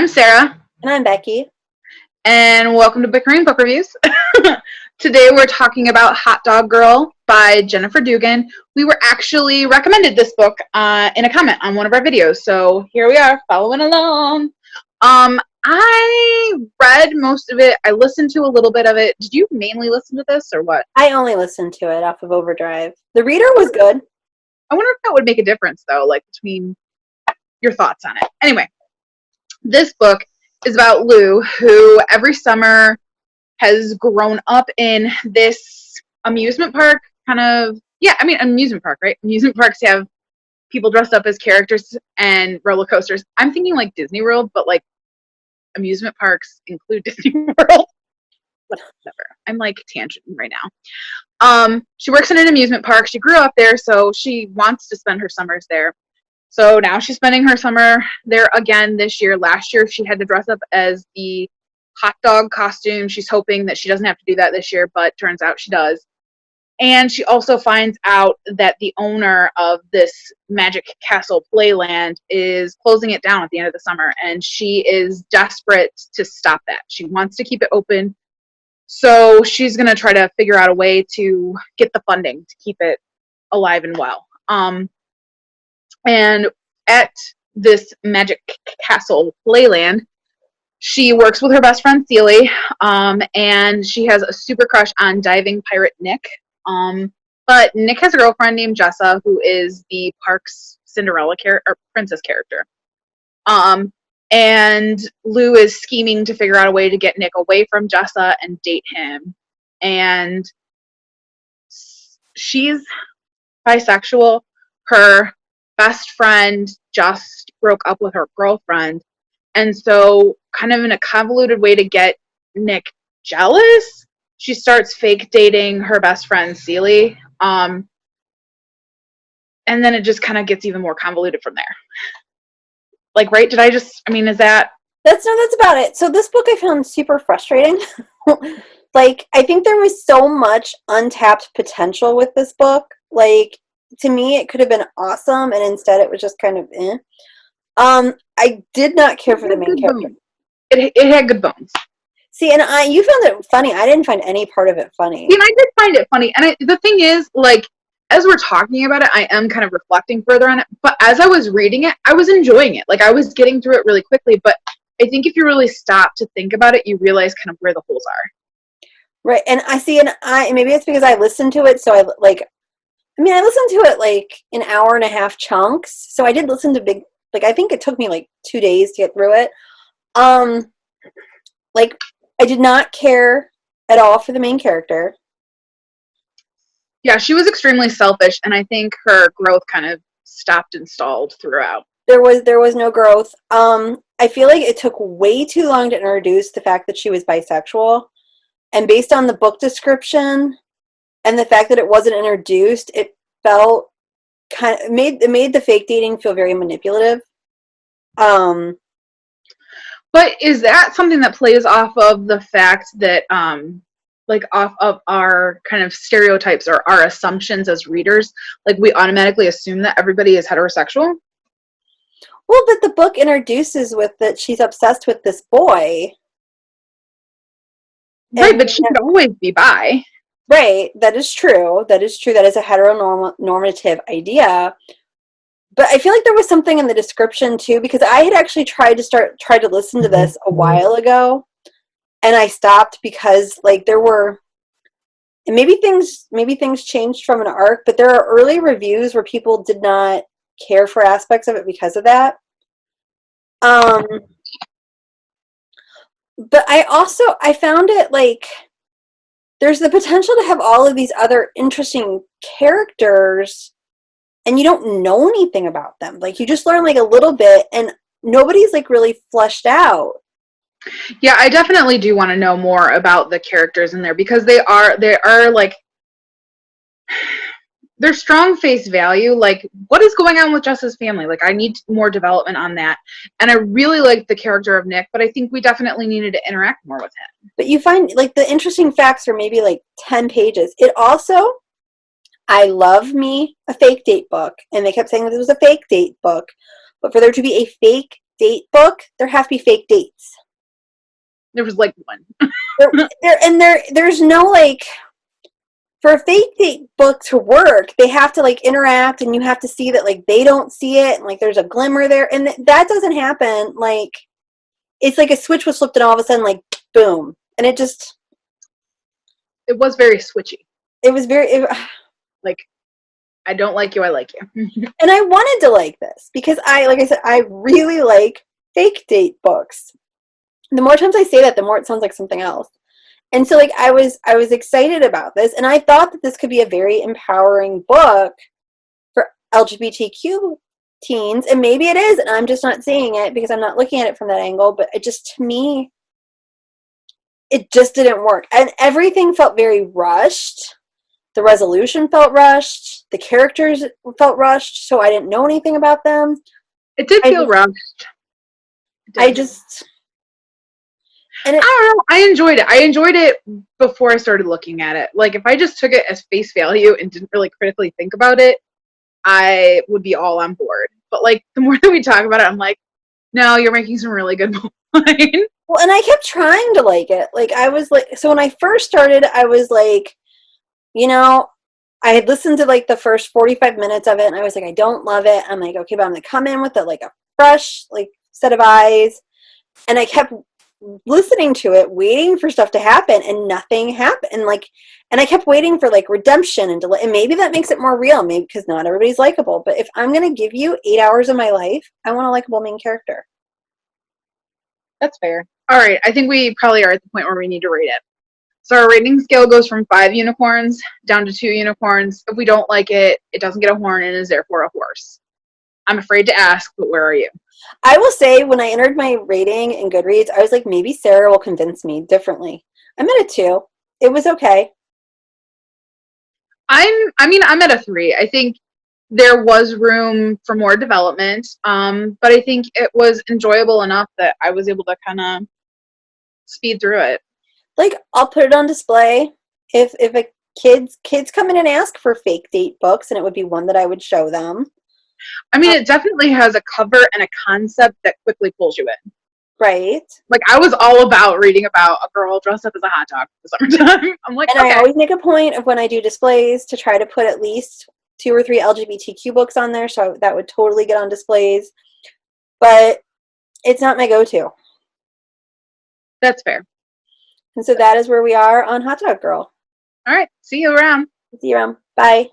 I'm Sarah. And I'm Becky. And welcome to Bickering Book Reviews. Today we're talking about Hot Dog Girl by Jennifer Dugan. We were actually recommended this book in a comment on one of our videos, so here we are following along. I read most of it. I listened to a little bit of it. Did you mainly listen to this or what? I only listened to it off of Overdrive. The reader was good. I wonder if that would make a difference, though, like between your thoughts on it. Anyway, this book is about Lou, who every summer has grown up in this amusement park amusement park, right? Amusement parks have people dressed up as characters and roller coasters. I'm thinking like Disney World, but like amusement parks include Disney World. Whatever. I'm like tangenting right now. She works in an amusement park. She grew up there, so she wants to spend her summers there. So now she's spending her summer there again this year. Last year she had to dress up as the hot dog costume. She's hoping that she doesn't have to do that this year, but turns out she does. And she also finds out that the owner of this Magic Castle Playland is closing it down at the end of the summer, and she is desperate to stop that. She wants to keep it open, so she's going to try to figure out a way to get the funding to keep it alive and well. And at this Magic Castle Playland, she works with her best friend Celie, and she has a super crush on diving pirate Nick. But Nick has a girlfriend named Jessa, who is the park's Cinderella or princess character. And Lou is scheming to figure out a way to get Nick away from Jessa and date him. And she's bisexual. Her best friend just broke up with her girlfriend. And so, kind of in a convoluted way to get Nick jealous, she starts fake dating her best friend, Celie. And then it just kind of gets even more convoluted from there. Like, right? Is that... That's about it. So this book I found super frustrating. Like, I think there was so much untapped potential with this book. Like, to me, it could have been awesome, and instead it was just kind of eh. I did not care for the main character. It had good bones. See, and you found it funny. I didn't find any part of it funny. And I did find it funny. And the thing is, like, as we're talking about it, I am kind of reflecting further on it. But as I was reading it, I was enjoying it. Like, I was getting through it really quickly. But I think if you really stop to think about it, you realize kind of where the holes are. Right. And maybe it's because I listened to it. So I listened to it like an hour and a half chunks. So I did listen to I think it took me like 2 days to get through it. I did not care at all for the main character. Yeah, she was extremely selfish, and I think her growth kind of stopped and stalled throughout. There was no growth. I feel like it took way too long to introduce the fact that she was bisexual. And based on the book description and the fact that it wasn't introduced, it felt it made the fake dating feel very manipulative. But is that something that plays off of the fact that, off of our kind of stereotypes or our assumptions as readers? Like, we automatically assume that everybody is heterosexual? Well, but the book introduces with that she's obsessed with this boy. Right, but she could always be bi. Right, that is true. That is a heteronormative idea. But I feel like there was something in the description too, because I had actually tried to listen to this a while ago, and I stopped because maybe things changed from an arc, but there are early reviews where people did not care for aspects of it because of that. But I found it like there's the potential to have all of these other interesting characters, and you don't know anything about them. Like, you just learn like a little bit, and nobody's like really fleshed out. Yeah, I definitely do want to know more about the characters in there, because they are like, they're strong face value. Like, what is going on with Jessa's family? Like, I need more development on that. And I really liked the character of Nick, but I think we definitely needed to interact more with him. But you find like the interesting facts are maybe like 10 pages. It also, I love me a fake date book, and they kept saying that it was a fake date book, but for there to be a fake date book, there have to be fake dates. There was like one. There's no like, for a fake date book to work, they have to like interact, and you have to see that like they don't see it, and like there's a glimmer there, and that doesn't happen. Like, it's like a switch was flipped, and all of a sudden, like, boom, and it was very switchy. It was very like, I don't like you, I like you. And I wanted to like this because like I said, I really like fake date books. The more times I say that, the more it sounds like something else. And so like I was excited about this, and I thought that this could be a very empowering book for LGBTQ teens, and maybe it is, and I'm just not seeing it because I'm not looking at it from that angle, but it just, to me, it just didn't work. And everything felt very rushed. The resolution felt rushed. The characters felt rushed, so I didn't know anything about them. It did feel rushed. I just... And I don't know. I enjoyed it. I enjoyed it before I started looking at it. Like, if I just took it as face value and didn't really critically think about it, I would be all on board. But, like, the more that we talk about it, I'm like, no, you're making some really good points. Well, and I kept trying to like it. Like, I was like, so when I first started, I was like, you know, I had listened to like the first 45 minutes of it, and I was like, I don't love it. I'm like, okay, but I'm going to come in with a fresh, like, set of eyes. And I kept listening to it, waiting for stuff to happen, and nothing happened. And I kept waiting for like redemption and delay, and maybe that makes it more real, maybe because not everybody's likable. But if I'm going to give you 8 hours of my life, I want a likable main character. That's fair. All right, I think we probably are at the point where we need to rate it. So our rating scale goes from 5 unicorns down to 2 unicorns. If we don't like it, it doesn't get a horn and is therefore a horse. I'm afraid to ask, but where are you? I will say, when I entered my rating in Goodreads, I was like, maybe Sarah will convince me differently. I'm at a 2. It was okay. I'm at a 3. I think there was room for more development, but I think it was enjoyable enough that I was able to kind of speed through it. Like, I'll put it on display if a kids come in and ask for fake date books, and it would be one that I would show them. I mean, it definitely has a cover and a concept that quickly pulls you in. Right. Like, I was all about reading about a girl dressed up as a hot dog for the summertime. I'm like, and okay. I always make a point of, when I do displays, to try to put at least 2 or 3 LGBTQ books on there, so that would totally get on displays. But it's not my go-to. That's fair. And so that is where we are on Hot Dog Girl. All right. See you around. See you around. Bye.